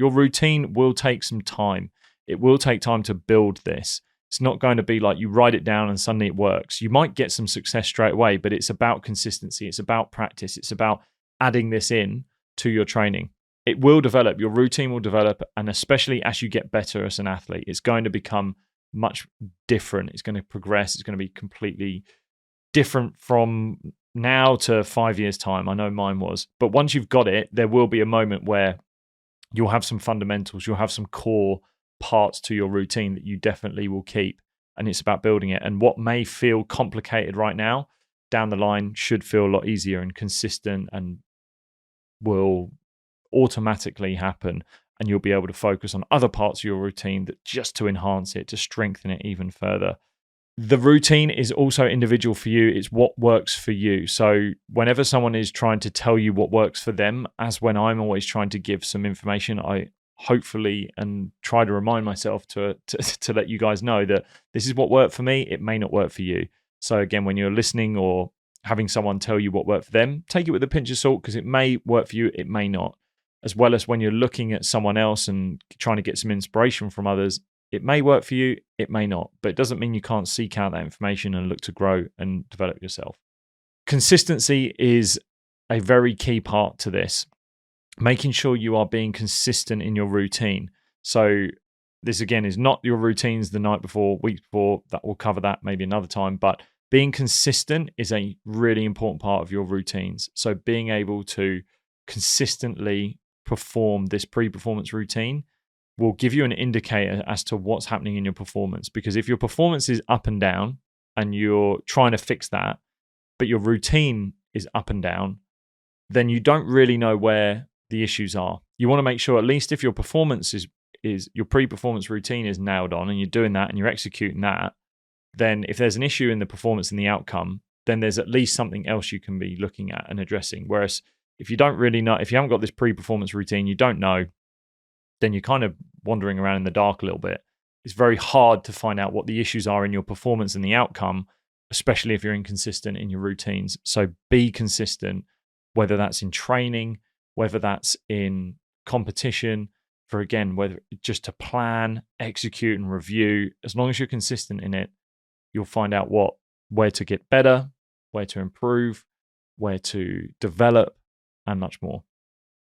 your routine will take some time. It will take time to build this. It's not going to be like you write it down and suddenly it works. You might get some success straight away, but it's about consistency. It's about practice. It's about adding this in to your training. It will develop. Your routine will develop. And especially as you get better as an athlete, it's going to become much different. It's going to progress. It's going to be completely different from now to 5 years' time. I know mine was. But once you've got it, there will be a moment where you'll have some fundamentals. You'll have some core parts to your routine that you definitely will keep, and it's about building it. And what may feel complicated right now, down the line should feel a lot easier and consistent, and will automatically happen, and you'll be able to focus on other parts of your routine that just to enhance it, to strengthen it even further. The routine is also individual for you. It's what works for you. So whenever someone is trying to tell you what works for them, as when I'm always trying to give some information, I hopefully and try to remind myself to let you guys know that this is what worked for me. It may not work for you. So again, when you're listening or having someone tell you what worked for them, take it with a pinch of salt, because it may work for you, it may not. As well as when you're looking at someone else and trying to get some inspiration from others, it may work for you, it may not. But it doesn't mean you can't seek out that information and look to grow and develop yourself. Consistency is a very key part to this. Making sure you are being consistent in your routine. So this again is not your routines the night before, week before. That we'll cover that maybe another time. But being consistent is a really important part of your routines. So being able to consistently perform this pre-performance routine will give you an indicator as to what's happening in your performance. Because if your performance is up and down and you're trying to fix that, but your routine is up and down, then you don't really know where the issues are. You want to make sure, at least if your performance is your pre-performance routine is nailed on and you're doing that and you're executing that, then if there's an issue in the performance and the outcome, then there's at least something else you can be looking at and addressing. Whereas if you don't really know, if you haven't got this pre-performance routine, you don't know, then you're kind of wandering around in the dark a little bit. It's very hard to find out what the issues are in your performance and the outcome, especially if you're inconsistent in your routines. So be consistent, whether that's in training, whether that's in competition, for again, whether just to plan, execute, and review. As long as you're consistent in it, you'll find out where to get better, where to improve, where to develop, and much more.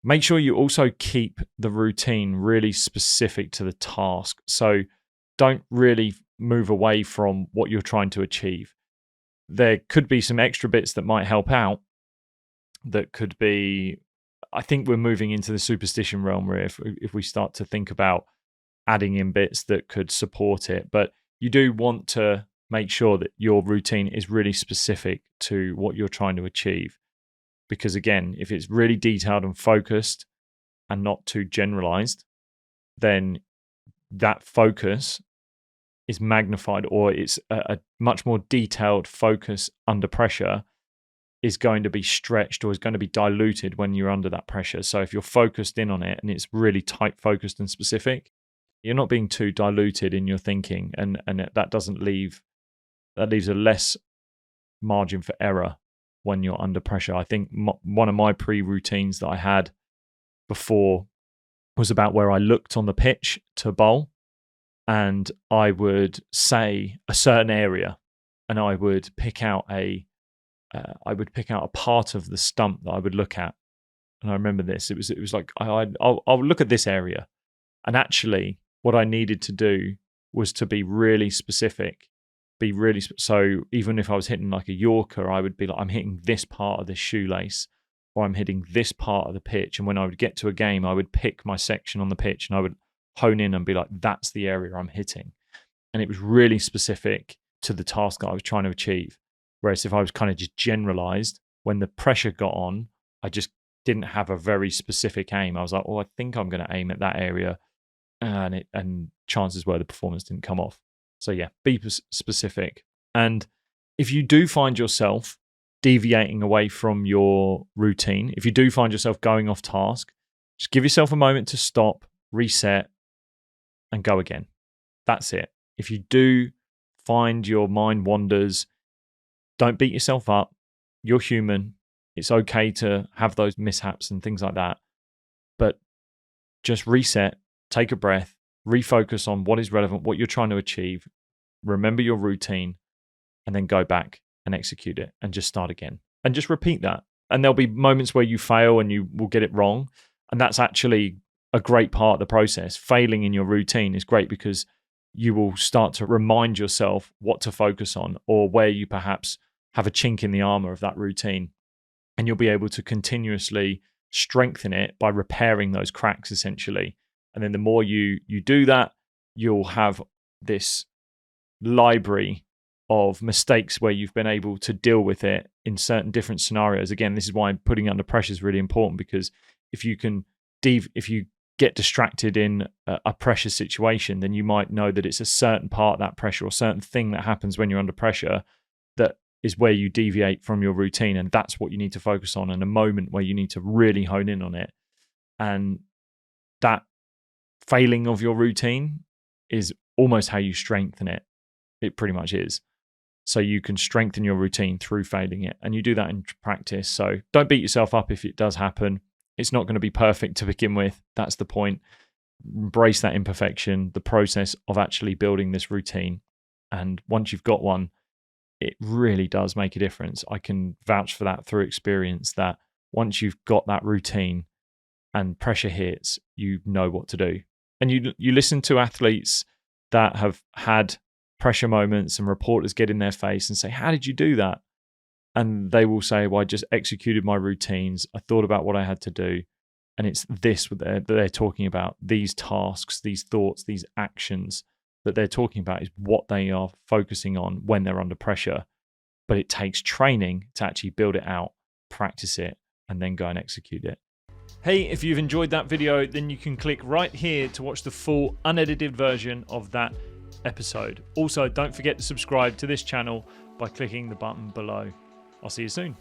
Make sure you also keep the routine really specific to the task. So don't really move away from what you're trying to achieve. There could be some extra bits that might help out. That could be, I think we're moving into the superstition realm where if we start to think about adding in bits that could support it. But you do want to make sure that your routine is really specific to what you're trying to achieve. Because again, if it's really detailed and focused and not too generalized, then that focus is magnified, or it's a much more detailed focus under pressure is going to be stretched or is going to be diluted when you're under that pressure. So if you're focused in on it and it's really tight focused and specific, you're not being too diluted in your thinking, and that leaves a less margin for error when you're under pressure. I think one of my pre-routines that I had before was about where I looked on the pitch to bowl, and I would say a certain area, and I would pick out a part of the stump that I would look at. And I remember this. It was like I'll look at this area, and actually, what I needed to do was to be really specific. So even if I was hitting like a Yorker, I would be like, I'm hitting this part of the shoelace, or I'm hitting this part of the pitch. And when I would get to a game, I would pick my section on the pitch and I would hone in and be like, that's the area I'm hitting. And it was really specific to the task that I was trying to achieve. Whereas if I was kind of just generalized, when the pressure got on, I just didn't have a very specific aim. I was like, oh, I think I'm going to aim at that area. And chances were the performance didn't come off. So yeah, be specific. And if you do find yourself deviating away from your routine, if you do find yourself going off task, just give yourself a moment to stop, reset, and go again. That's it. If you do find your mind wanders, don't beat yourself up. You're human. It's okay to have those mishaps and things like that. But just reset, take a breath, refocus on what is relevant, what you're trying to achieve, remember your routine, and then go back and execute it and just start again and just repeat that. And there'll be moments where you fail and you will get it wrong. And that's actually a great part of the process. Failing in your routine is great because you will start to remind yourself what to focus on or where you perhaps have a chink in the armor of that routine. And you'll be able to continuously strengthen it by repairing those cracks, essentially. And then the more you do that, you'll have this library of mistakes where you've been able to deal with it in certain different scenarios. Again, this is why putting under pressure is really important, because if you get distracted in a pressure situation, then you might know that it's a certain part of that pressure or certain thing that happens when you're under pressure that is where you deviate from your routine. And that's what you need to focus on in a moment where you need to really hone in on it. And that failing of your routine is almost how you strengthen it. It pretty much is. So you can strengthen your routine through failing it. And you do that in practice. So don't beat yourself up if it does happen. It's not going to be perfect to begin with. That's the point. Embrace that imperfection, the process of actually building this routine. And once you've got one, it really does make a difference. I can vouch for that through experience, that once you've got that routine and pressure hits, you know what to do. And you listen to athletes that have had pressure moments and reporters get in their face and say, how did you do that? And they will say, well, I just executed my routines. I thought about what I had to do. And it's this that they're talking about. These tasks, these thoughts, these actions that they're talking about is what they are focusing on when they're under pressure. But it takes training to actually build it out, practice it, and then go and execute it. Hey, if you've enjoyed that video, then you can click right here to watch the full unedited version of that episode. Also, don't forget to subscribe to this channel by clicking the button below. I'll see you soon.